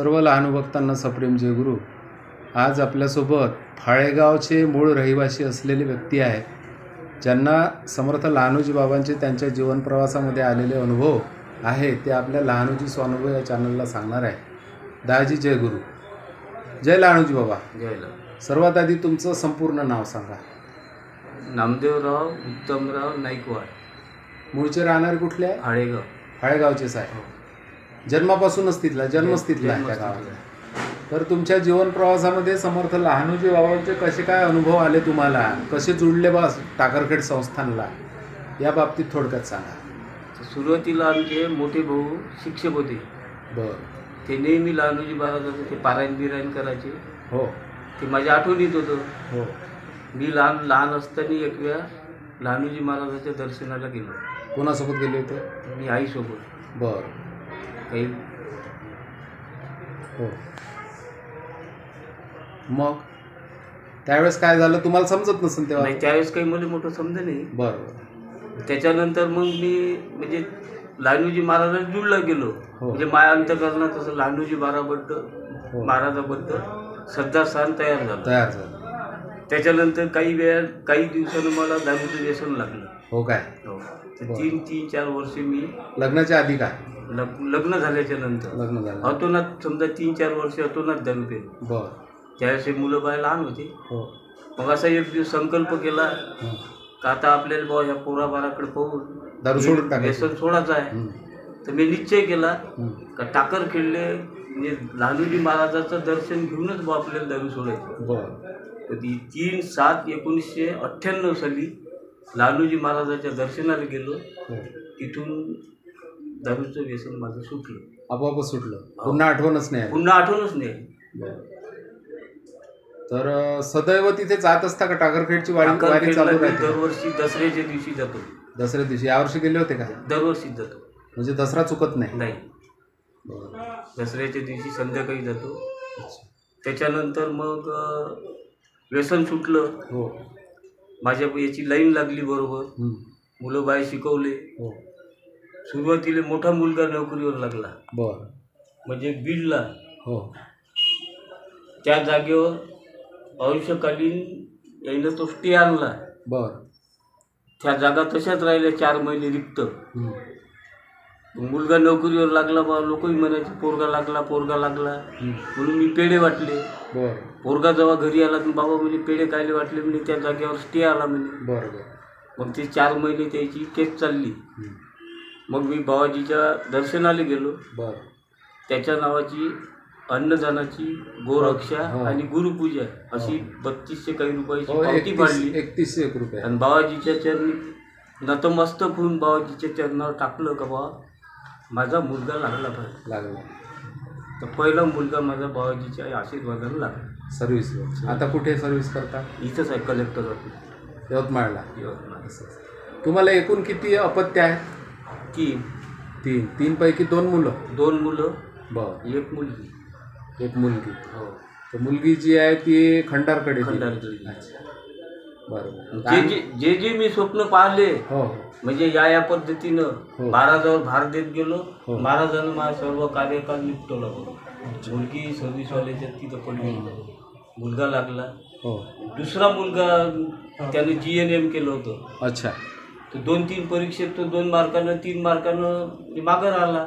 सर्व लहान भक्तांना सप्रेम जय गुरु. आज आपल्यासोबत फाळेगावचे मूळ रहिवासी असलेले व्यक्ती आहेत, ज्यांना समर्थ लहानोजी बाबांचे त्यांच्या जीवनप्रवासामध्ये आलेले अनुभव आहे ते आपल्या लहानोजी स्वानुभव या चॅनलला सांगणार आहे. दाजी जय गुरु. जय लहानोजी बाबा. जय. सर्वात आधी तुमचं संपूर्ण नाव सांगा. नामदेवराव उत्तमराव नाईकवाड. मूळचे राहणारे कुठले आहे? फाळेगाव. फाळेगावचेच आहे. जन्मापासूनच तिथला जन्मच तिथला आहे त्या गावाला. तर तुमच्या जीवन प्रवासामध्ये समर्थ लहानोजी बाबांचे कसे काय अनुभव आले, तुम्हाला कसे जुळले बस टाकरखेड संस्थानला, या बाबतीत थोडक्यात सांगा. सुरुवातीला आमचे मोठे भाऊ शिक्षक होते. बरं. ते नेहमी लहानोजी महाराजांचे ते पारायण बिरायण करायचे. हो. ते माझ्या आठवणीत होतं. हो. मी लहान असताना एक वेळा लहानोजी महाराजांच्या दर्शनाला गेलो. कोणासोबत गेले होते? मी आईसोबत. बरं. काही हो. मग त्यावेळेस काय झालं तुम्हाला समजत नसेल तेव्हा? नाही, त्यावेळेस काही मला मोठं समजलं नाही. बरं. त्याच्यानंतर मग मी म्हणजे लहानोजी महाराजांना जुळला गेलो. म्हणजे माझ्या अंतकरणात तसं लहानोजी महाराजाबद्दल श्रद्धास्थान तयार झालं. त्याच्यानंतर काही दिवसानं मला दारूचं व्यसन लागलं. हो काय? हो. 3-4 वर्ष मी लग्नाच्या आधी काय? लग्न झाल्याच्या नंतर लग्न झालं अतोनात, समजा 3-4 वर्ष अतोनात दारू पेलो. बरं. त्यावेळेस मुलं बाय लहान होते. हो. मग असा एक दिवस संकल्प केला का आता आपल्याला बाबा ह्या पोराबाराकडे पाहून दारू सोडून व्यसन सोडायचं आहे. तर मी निश्चय केला का टाकरखेडले म्हणजे लहानोजी महाराजाचं दर्शन घेऊनच बा आपल्याला दारू सोडायचं. बरं. तर ती 3/7/1998 साली लहानोजी महाराजाच्या दर्शनाला गेलो. तिथून दारूचं व्यसन माझं सुटलं. आपोआप सुटलं. पुन्हा आठवणच नाही? पुन्हा आठवणच नाही. तर सदैव तिथे जात असता का? टाकरखेडची वारी चालू राहते? दरवर्षी दसऱ्याच्या दिवशी जातो. दसऱ्या दिवशी? यावर्षी गेले होते का? दरवर्षी जातो. म्हणजे दसरा चुकत नाही? नाही. दसऱ्याच्या दिवशी संध्याकाळी जातो. त्याच्यानंतर मग व्यसन सुटलं. हो. माझ्या याची लाईन लागली बरोबर. मुलं बाय शिकवले. हो. सुरुवातीला मोठा मुलगा नोकरीवर लागला. बरं. म्हणजे बीडला. हो. त्या जागेवर अंशकालीन यायनं तो स्टे आणला. बरं. त्या जागा तशाच राहिल्या 4 महिने रिक्त. मुलगा नोकरीवर लागला बा, लोकही म्हणायचे पोरगा लागला म्हणून मी पेढे वाटले. बरं. पोरगा जेव्हा घरी आला तर बाबा म्हणजे पेढे कायले वाटले म्हणजे त्या जागेवर स्टे आला म्हणजे. बरं. मग ते 4 महिने त्याची केस चालली. मग मी बाबाजीच्या दर्शनाला गेलो. बरं. त्याच्या नावाची अन्नदानाची गोरक्षा आणि गुरुपूजा अशी 3200 काही रुपयाची पावती पाडली. 3100 रुपये. आणि बाबाजीच्या चरणी नतमस्तक होऊन बाबाजीच्या चरणावर टाकलं का बाबा माझा मुलगा लागला पाहिजे. तर पहिला मुलगा माझा बाबाजीच्या आशीर्वादाने लागला. सर्व्हिस. आता कुठे सर्व्हिस करता? इथंच आहे, कलेक्टर ऑफिस, यवतमाळला. यवतमाळ. तुम्हाला एकूण किती अपत्य आहेत? 3. 3 पैकी 2 मुलं? 2 मुलं. बरं. 1 मुलगी. 1 मुलगी. हो. तर मुलगी जी आहे ती खंडारकडे. बरोबर. जे मी स्वप्न पाहिले म्हणजे या पद्धतीनं महाराजावर भार देत गेलो. महाराजानं माझा सर्व कार्यकाल निपटवला. मुलगी सर्व्हिसवाल्याच्या तिथं पडली. मुलगा लागला. दुसरा मुलगा त्याने GNM केलं होतं. अच्छा. तर 2-3 परीक्षेत तो 2 मार्कानं 3 मार्कानं मागं राहिला.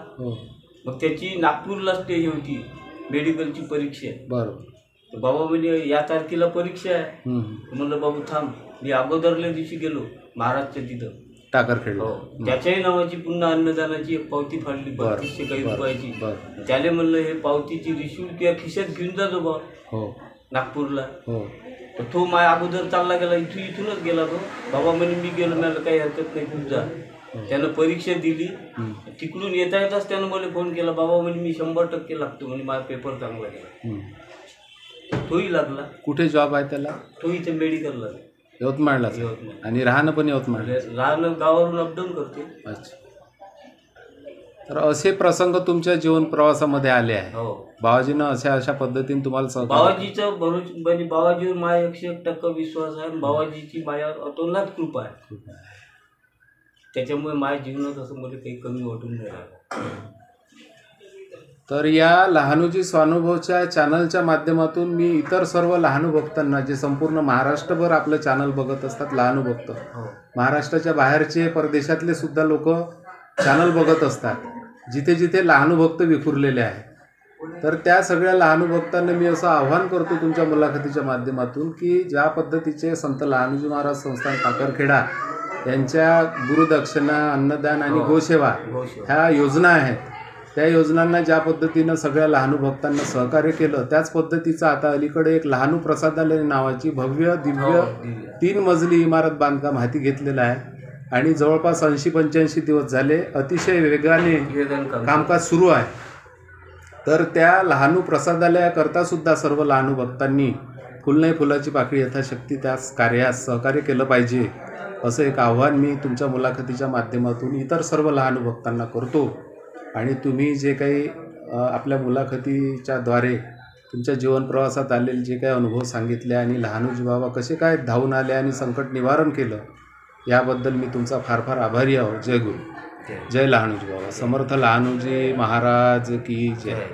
मग त्याची नागपूरला स्टे होती, मेडिकलची परीक्षा. बरोबर. तर बाबा म्हणजे या तारखेला परीक्षा आहे. म्हणलं बाबू थांब. मी अगोदरल्या दिवशी गेलो महाराजच्या तिथं टाकरखेड. त्याच्याही नावाची पुन्हा अन्नदानाची एक पावती फाडली 3200 काही रुपयाची. त्याला म्हणलं हे पावतीची रिसिव्ह किंवा खिशात घेऊन जातो बा नागपूरला. तर तो माझ्या अगोदर चालला गेला. इथूनच गेला तो. बाबा म्हणे मी गेलो, मला काही हरकत नाही, खूप जा. त्यानं परीक्षा दिली. तिकडून येताच त्यानं मला फोन केला, बाबा म्हणे मी 100% लागतो म्हणे, माझा पेपर चांगला गेला. तोही लागला. कुठे जॉब आहे त्याला? तो इथे मेडिकलला. यवतमाळला. आणि राहणं पण यवतमाळ? राहणं गावावरून अपडाऊन करते. अच्छा. तर असे प्रसंग तुमच्या जीवन प्रवासामध्ये आले आहे. बाबाजीनं अशा पद्धतीने तुम्हाला बाबाजीचं म्हणजे बाबाजीवर माझ्या 101% विश्वास आहे. बाबाजीची माझ्यावर अतोनात कृपा आहे. त्याच्यामुळे माझ्या जीवनात असं मला काही कमी वाटून नाही राहिलं. तर या लहानोजी स्वानुभवच्या चॅनलच्या माध्यमातून मी इतर सर्व लहानू भक्तांना, जे संपूर्ण महाराष्ट्रभर आपलं चॅनल बघत असतात, लहानू भक्त, महाराष्ट्राच्या बाहेरचे परदेशातले सुद्धा लोक चॅनल बघत असतात, जिथे जिथे लहानू भक्त विखुरलेले आहेत. तर त्या सगळ्या लहानू भक्तांना मी असं आव्हान करतो तुमच्या मुलाखतीच्या माध्यमातून की ज्या पद्धतीचे संत लहानोजी महाराज संस्थान टाकरखेडा यांच्या गुरुदक्षिणा, अन्नदान आणि गोसेवा ह्या योजना आहेत, त्या योजनांना ज्या पद्धतीनं सगळ्या लहानू भक्तांना सहकार्य केलं, त्याच पद्धतीचं आता अलीकडे एक लहानू प्रसादालय नावाची भव्य दिव्य 3 मजली इमारत बांधकाम हाती घेतलेलं आहे आणि जवळपास 80-85 दिवस झाले अतिशय वेगाने कामकाज सुरू आहे. तर त्या लहानू प्रसादालयाकरता सुद्धा सर्व लहानू भक्तांनी फुल नाही फुलाची पाकळी यथाशक्ती त्या कार्यास सहकार्य केलं पाहिजे, असं एक आव्हान मी तुमच्या मुलाखतीच्या माध्यमातून इतर सर्व लहानू भक्तांना करतो. आणि तुम्ही जे काही आपल्या मुलाखतीच्याद्वारे तुमच्या जीवनप्रवासात आलेले जे काही अनुभव सांगितले आणि लहानोजी बाबा कसे काय धावून आले आणि संकट निवारण केलं, याबद्दल मी तुमचा फार फार आभारी आहो. जय गुरु, जय लहानोजी बाबा. समर्थ लहानोजी महाराज की जय.